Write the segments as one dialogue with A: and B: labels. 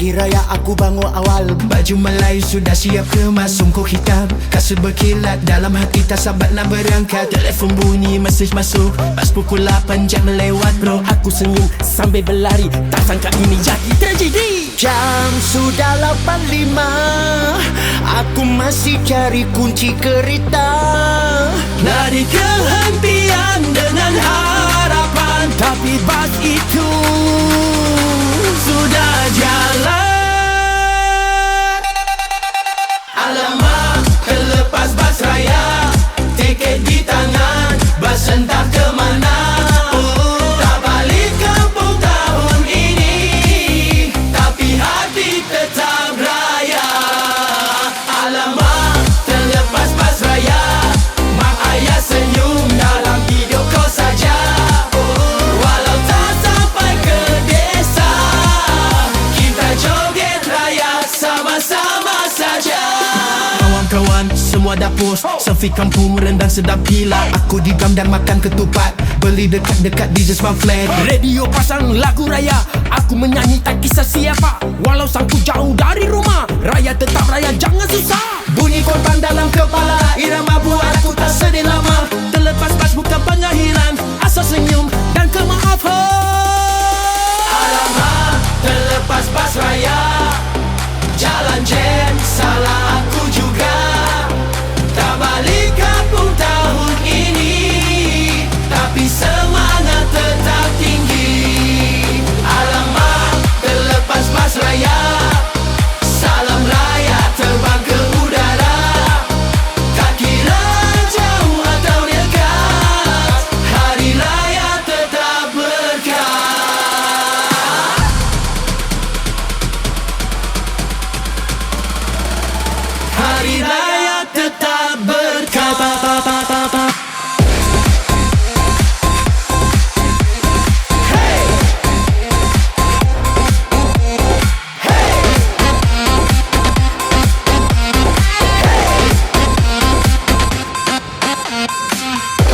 A: Pagi raya aku bangun awal, baju Melayu sudah siap kemas, sungguh hitam, kasut berkilat, dalam hati tak sabar nak berangkat. Telefon bunyi, mesej masuk, pas pukul 8 jam melewat bro. Aku senyum sambil berlari, tak sangka ini jadi tragedi. Jam sudah 8.5, aku masih cari kunci kereta. Lari ke hentian dengan harapan, tapi bas itu sudah jalan. Alamak, terlepas bas raya, tiket di tangan, bas entah ke mana. Tak balik kampung tahun ini, tapi hati tetap raya. Alamak, terlepas bas raya, mak ayah senyum dalam video call saja. Walau tak sampai ke desa, kita joget raya sama-sama saja. Kawan-kawan semua dah post, selfie kampung rendang sedap gila. Aku di drum dan makan ketupat, beli dekat-dekat DJ Smart Flat. Radio pasang lagu raya, aku menyanyi tak kisah siapa. Walau sangku jauh dari rumah, raya tetap raya, jangan susah. Bunyi korban dalam kepala, irama buat aku tak sedih lama. Terlepas bas bukan pengakhiran, asal senyum dan kemaafan. Alamak, terlepas bas raya, jalan jam, salah aku juga. Tak balik kampung tahun ini, tapi semangat tetap tinggi. Alamak, terlepas bas raya, salam raya terbang ke udara. Tak kira jauh atau dekat, hari raya tetap berkah. Hari raya tetap berkah. Hey! Hey!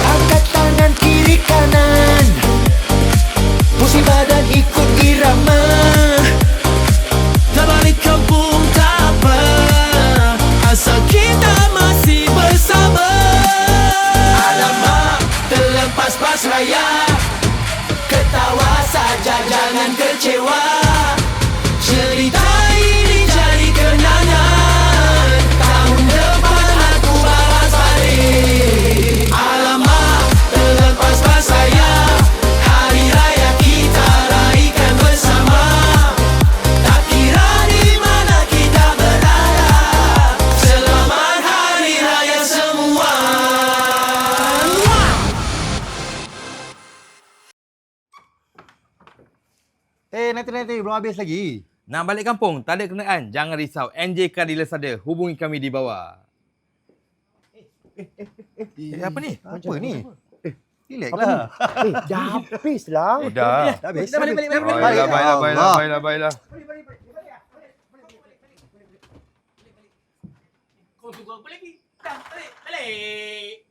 A: Angkat tangan kiri kanan, pusing badan ikut irama. Tak balik kampung tak apa, asal kita masih bersama. Alamak, terlepas bas raya, ketawa saja jangan kecewa. Cerita ini jadi kenangan, tahun depan aku balas balik. Alamak, terlepas bas raya, hari raya kita raikan bersama. Tak kira di mana kita berada, selamat hari raya semua.
B: Nanti belum habis lagi.
C: Nak balik kampung, tak ada kenderaan? Jangan risau. NJ Car Dealers ada. Hubungi kami di bawah. Apa ni?
B: Apa ni? Relax lah.
A: Dah habis lah.
C: Dah.
B: Dah habis.
A: Balik.
C: Baiklah.
A: Kau tunggu apa lagi? Dah, balik.